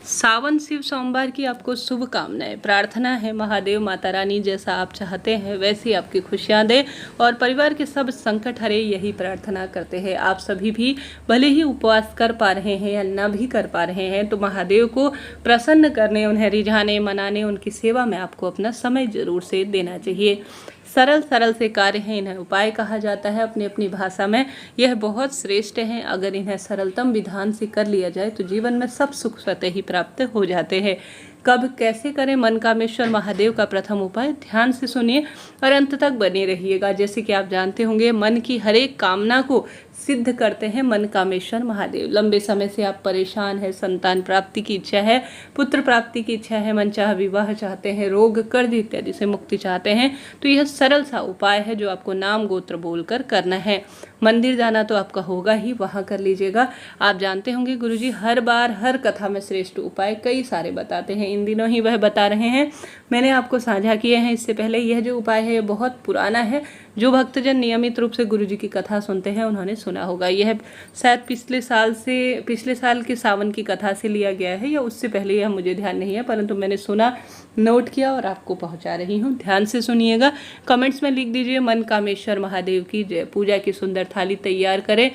सावन शिव सोमवार की आपको शुभकामनाएं। प्रार्थना है महादेव माता रानी जैसा आप चाहते हैं वैसी आपकी खुशियां दे और परिवार के सब संकट हरे, यही प्रार्थना करते हैं। आप सभी भी भले ही उपवास कर पा रहे हैं या ना भी कर पा रहे हैं तो महादेव को प्रसन्न करने, उन्हें रिझाने, मनाने, उनकी सेवा में आपको अपना समय जरूर से देना चाहिए। सरल सरल से कार्य हैं, इन्हें उपाय कहा जाता है अपनी अपनी भाषा में। यह बहुत श्रेष्ठ हैं। अगर इन्हें सरलतम विधान से कर लिया जाए तो जीवन में सब सुख स्वतः ही प्राप्त हो जाते हैं। कब कैसे करें मनकामेश्वर महादेव का प्रथम उपाय, ध्यान से सुनिए और अंत तक बने रहिएगा। जैसे कि आप जानते होंगे मन की हर एक कामना को सिद्ध करते हैं मनकामेश्वर महादेव। लंबे समय से आप परेशान हैं, संतान प्राप्ति की इच्छा है, पुत्र प्राप्ति की इच्छा है, मनचाहा विवाह चाहते हैं, रोग कर्ज इत्यादि से मुक्ति चाहते हैं तो यह सरल सा उपाय है जो आपको नाम गोत्र बोलकर करना है। मंदिर जाना तो आपका होगा ही, वहां कर लीजिएगा। आप जानते होंगे गुरुजी हर बार हर कथा में श्रेष्ठ उपाय कई सारे बताते हैं, इन दिनों ही वह बता रहे हैं, मैंने आपको साझा किए हैं इससे पहले। यह जो उपाय है बहुत पुराना है, जो भक्तजन नियमित रूप से गुरुजी की कथा सुनते हैं उन्होंने सुना होगा। यह शायद पिछले साल के सावन की कथा से लिया गया है या उससे पहले, यह मुझे ध्यान नहीं है, परंतु मैंने सुना, नोट किया और आपको पहुंचा रही हूं। ध्यान से सुनिएगा, कमेंट्स में लिख दीजिए मनकामेश्वर महादेव की जय। पूजा की सुंदर थाली तैयार करें,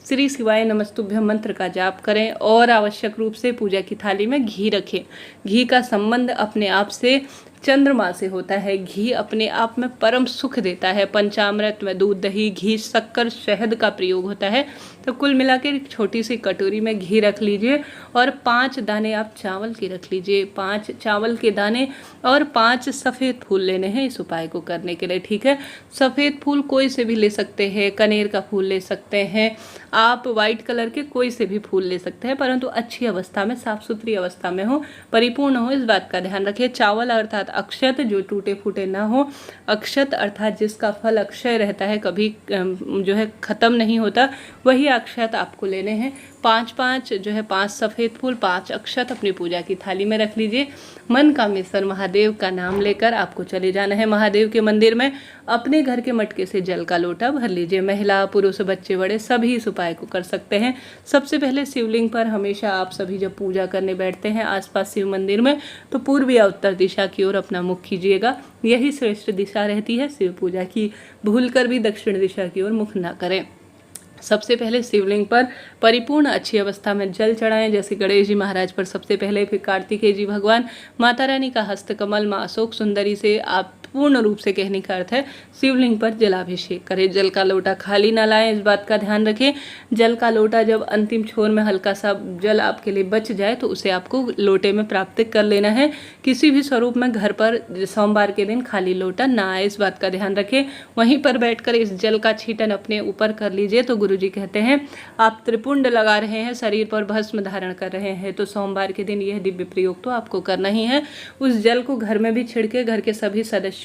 श्री शिवाय नमस्तुभ्यम मंत्र का जाप करें और आवश्यक रूप से पूजा की थाली में घी रखें। घी का संबंध अपने आप से चंद्रमा से होता है। घी अपने आप में परम सुख देता है। पंचामृत में दूध, दही, घी, शक्कर, शहद का प्रयोग होता है। तो कुल मिलाकर एक छोटी सी कटोरी में घी रख लीजिए और 5 दाने आप चावल के रख लीजिए। 5 चावल के दाने और 5 सफ़ेद फूल लेने हैं इस उपाय को करने के लिए, ठीक है। सफ़ेद फूल कोई से भी ले सकते हैं, कनेर का फूल ले सकते हैं आप, वाइट कलर के कोई से भी फूल ले सकते हैं, परंतु अच्छी अवस्था में, साफ सुथरी अवस्था में हो, परिपूर्ण हो, इस बात का ध्यान रखिए। चावल अर्थात अक्षत, जो टूटे फूटे ना हो। अक्षत अर्थात जिसका फल अक्षय रहता है, कभी जो है खत्म नहीं होता, वही अक्षत आपको लेने हैं। 5 जो है 5 सफ़ेद फूल, 5 अक्षत अपनी पूजा की थाली में रख लीजिए। मनकामेश्वर महादेव का नाम लेकर आपको चले जाना है महादेव के मंदिर में। अपने घर के मटके से जल का लोटा भर लीजिए। महिला, पुरुष, बच्चे, बड़े सभी इस उपाय को कर सकते हैं। सबसे पहले शिवलिंग पर हमेशा आप सभी जब पूजा करने बैठते हैं आसपास शिव मंदिर में तो पूर्व या उत्तर दिशा की ओर अपना मुख कीजिएगा। यही श्रेष्ठ दिशा रहती है शिव पूजा की। भूलकर भी दक्षिण दिशा की ओर मुख ना करें। सबसे पहले शिवलिंग पर परिपूर्ण अच्छी अवस्था में जल चढ़ाएं। जैसे गणेश जी महाराज पर सबसे पहले, फिर कार्तिकेय जी भगवान, माता रानी का हस्तकमल, माँ अशोक सुंदरी से आप पूर्ण रूप से कहने का अर्थ है शिवलिंग पर जलाभिषेक करें। जल का लोटा खाली ना लाएं, इस बात का ध्यान रखें। जल का लोटा जब अंतिम छोर में हल्का सा जल आपके लिए बच जाए तो उसे आपको लोटे में प्राप्त कर लेना है। किसी भी स्वरूप में घर पर सोमवार के दिन खाली लोटा ना आए, इस बात का ध्यान रखें। वहीं पर बैठकर इस जल का छींटन अपने ऊपर कर लीजिए। तो गुरुजी कहते हैं आप त्रिपुंड लगा रहे हैं, शरीर पर भस्म धारण कर रहे हैं, तो सोमवार के दिन यह दिव्य प्रयोग तो आपको करना ही है। उस जल को घर में भी छिड़के, घर के सभी सदस्यों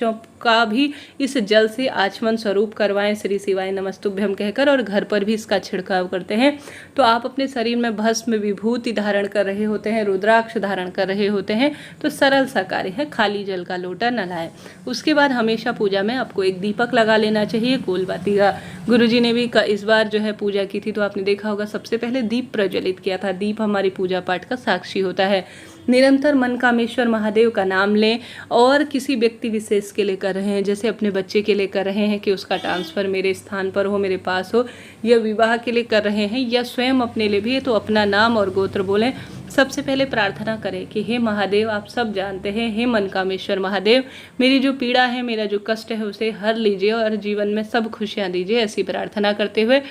का भी इस जल से आचमन स्वरूप करवाएं, श्री शिवाय नमस्तुभ्यम कहकर, और घर पर भी इसका छिड़काव करते हैं। तो आप अपने शरीर में भस्म विभूति धारण कर रहे होते हैं, रुद्राक्ष धारण कर रहे होते हैं, तो सरल सा कार्य है, खाली जल का लोटा न लाएं। उसके बाद हमेशा पूजा में आपको एक दीपक लगा लेना चाहिए, गोलबाती का। गुरुजी ने भी इस बार जो है पूजा की थी तो आपने देखा होगा सबसे पहले दीप प्रज्वलित किया था। दीप हमारी पूजा पाठ का साक्षी होता है। निरंतर मनकामेश्वर महादेव का नाम लें और किसी व्यक्ति विशेष के लिए कर रहे हैं, जैसे अपने बच्चे के लिए कर रहे हैं कि उसका ट्रांसफ़र मेरे स्थान पर हो, मेरे पास हो, या विवाह के लिए कर रहे हैं या स्वयं अपने लिए भी है, तो अपना नाम और गोत्र बोलें। सबसे पहले प्रार्थना करें कि हे महादेव, आप सब जानते हैं, हे मनकामेश्वर महादेव, मेरी जो पीड़ा है, मेरा जो कष्ट है उसे हर लीजिए और जीवन में सब खुशियाँ दीजिए। ऐसी प्रार्थना करते हुए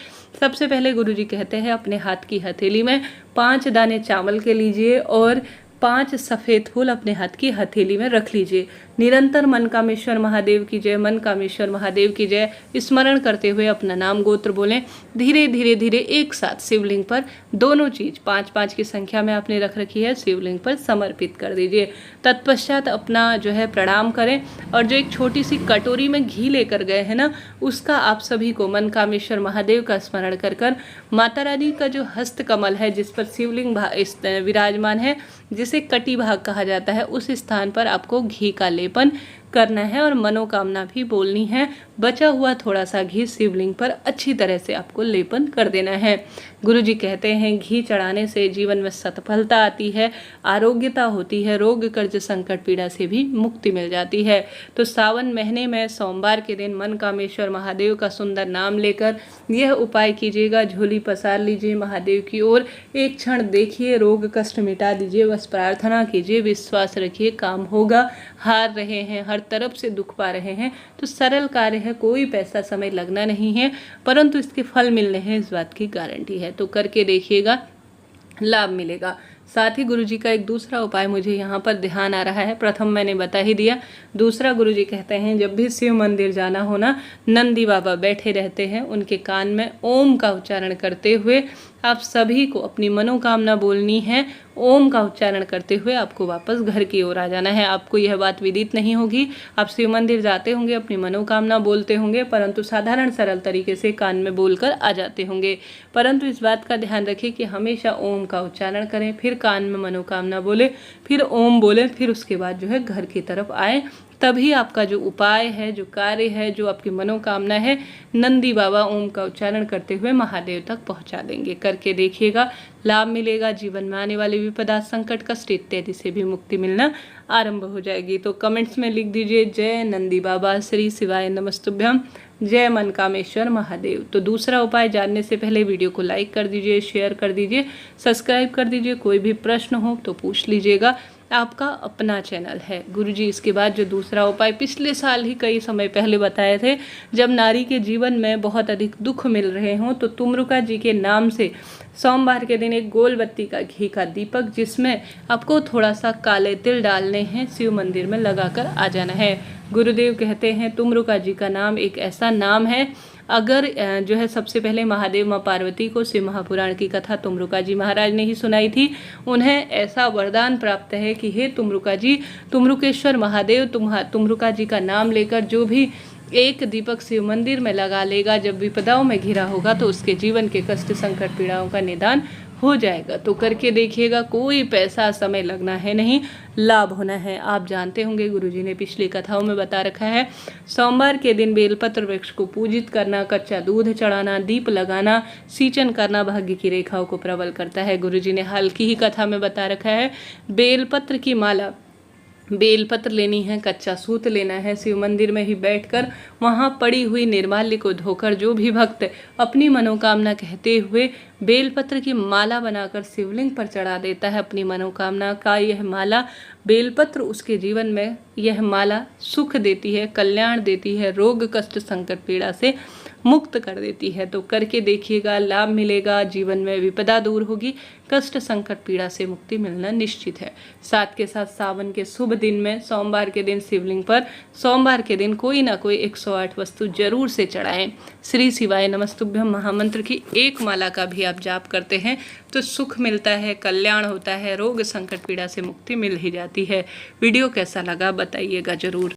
सबसे पहले गुरुजी कहते हैं अपने हाथ की हथेली में 5 दाने चावल के लीजिए और 5 सफ़ेद फूल अपने हाथ की हथेली में रख लीजिए। निरंतर मनकामेश्वर महादेव की जय, मनकामेश्वर महादेव की जय स्मरण करते हुए अपना नाम गोत्र बोलें। धीरे धीरे धीरे एक साथ शिवलिंग पर दोनों चीज़ 5-5 की संख्या में आपने रख रखी है, शिवलिंग पर समर्पित कर दीजिए। तत्पश्चात अपना जो है प्रणाम करें और जो एक छोटी सी कटोरी में घी लेकर गए हैं ना, उसका आप सभी को मनकामेश्वर महादेव का स्मरण कर कर माता रानी का जो हस्त कमल है जिस पर शिवलिंग विराजमान है, जिसे कटी भाग कहा जाता है, उस स्थान पर आपको घी का लेपन करना है और मनोकामना भी बोलनी है। बचा हुआ थोड़ा सा घी शिवलिंग पर अच्छी तरह से आपको लेपन कर देना है। गुरुजी कहते हैं घी चढ़ाने से जीवन में सफलता आती है, आरोग्यता होती है, रोग कर्ज संकट पीड़ा से भी मुक्ति मिल जाती है। तो सावन महीने में सोमवार के दिन मनकामेश्वर महादेव का सुंदर नाम लेकर यह उपाय कीजिएगा। झोली पसार लीजिए महादेव की ओर, एक क्षण देखिए, रोग कष्ट मिटा दीजिए, बस प्रार्थना कीजिए, विश्वास रखिए काम होगा। हार रहे हैं, हर तरफ से दुख पा रहे हैं तो सरल कार्य है, कोई पैसा समय लगना नहीं है, परंतु इसके फल मिलने हैं इस बात की गारंटी है। तो करके देखिएगा, लाभ मिलेगा। साथ ही गुरुजी का एक दूसरा उपाय मुझे यहाँ पर ध्यान आ रहा है। प्रथम मैंने बता ही दिया, दूसरा गुरुजी कहते हैं जब भी शिव मंदिर जाना हो ना, नंदी बाबा बैठे रहते हैं, उनके कान में ओम का उच्चारण करते हुए आप सभी को अपनी मनोकामना बोलनी है। ओम का उच्चारण करते हुए आपको वापस घर की ओर आ जाना है। आपको यह बात विदित नहीं होगी, आप शिव मंदिर जाते होंगे, अपनी मनोकामना बोलते होंगे, परंतु साधारण सरल तरीके से कान में बोलकर आ जाते होंगे। परंतु इस बात का ध्यान रखें कि हमेशा ओम का उच्चारण करें, फिर कान में मनोकामना बोले, फिर ओम बोले, फिर उसके बाद जो है घर की तरफ आए। तभी आपका जो उपाय है, जो कार्य है, जो आपकी मनोकामना है, नंदी बाबा ओम का उच्चारण करते हुए महादेव तक पहुंचा देंगे। करके देखिएगा, लाभ मिलेगा। जीवन में आने वाले विपदा, संकट, कष्ट इत्यादि से भी मुक्ति मिलना आरंभ हो जाएगी। तो कमेंट्स में लिख दीजिए जय नंदी बाबा, श्री शिवाय नमस्तुभ्यम, जय मनकामेश्वर महादेव। तो दूसरा उपाय जानने से पहले वीडियो को लाइक कर दीजिए, शेयर कर दीजिए, सब्सक्राइब कर दीजिए। कोई भी प्रश्न हो तो पूछ लीजिएगा, आपका अपना चैनल है। गुरुजी इसके बाद जो दूसरा उपाय पिछले साल ही कई समय पहले बताए थे, जब नारी के जीवन में बहुत अधिक दुख मिल रहे हों तो तुमरुका जी के नाम से सोमवार के दिन एक गोल बत्ती का घी का दीपक, जिसमें आपको थोड़ा सा काले तिल डालने हैं, शिव मंदिर में लगाकर आ जाना है। गुरुदेव कहते हैं तुमरुका जी का नाम एक ऐसा नाम है, अगर जो है सबसे पहले महादेव माँ पार्वती को शिव महापुराण की कथा तुमरुका जी महाराज ने ही सुनाई थी। उन्हें ऐसा वरदान प्राप्त है कि हे तुमरुका जी, तुमरुकेश्वर महादेव तुमरुका जी का नाम लेकर जो भी एक दीपक शिव मंदिर में लगा लेगा, जब विपदाओं में घिरा होगा तो उसके जीवन के कष्ट संकट पीड़ाओं का निदान हो जाएगा। तो करके देखिएगा, कोई पैसा समय लगना है नहीं, लाभ होना है। आप जानते होंगे गुरुजी ने पिछली कथाओं में बता रखा है, सोमवार के दिन बेलपत्र वृक्ष को पूजित करना, कच्चा दूध चढ़ाना, दीप लगाना, सिंचन करना भाग्य की रेखाओं को प्रबल करता है। गुरुजी ने हाल की ही कथा में बता रखा है, बेलपत्र की माला, बेलपत्र लेनी है, कच्चा सूत लेना है, शिव मंदिर में ही बैठकर वहाँ पड़ी हुई निर्माल्य को धोकर जो भी भक्त अपनी मनोकामना कहते हुए बेलपत्र की माला बनाकर शिवलिंग पर चढ़ा देता है अपनी मनोकामना का, यह माला बेलपत्र उसके जीवन में यह माला सुख देती है, कल्याण देती है, रोग कष्ट संकट पीड़ा से मुक्त कर देती है। तो करके देखिएगा, लाभ मिलेगा, जीवन में विपदा दूर होगी, कष्ट संकट पीड़ा से मुक्ति मिलना निश्चित है। साथ के साथ सावन के शुभ दिन में सोमवार के दिन शिवलिंग पर सोमवार के दिन कोई ना कोई 108 वस्तु जरूर से चढ़ाएं। श्री शिवाय नमस्तुभ्यम महामंत्र की एक माला का भी आप जाप करते हैं तो सुख मिलता है, कल्याण होता है, रोग संकट पीड़ा से मुक्ति मिल ही जाती है। वीडियो कैसा लगा बताइएगा जरूर।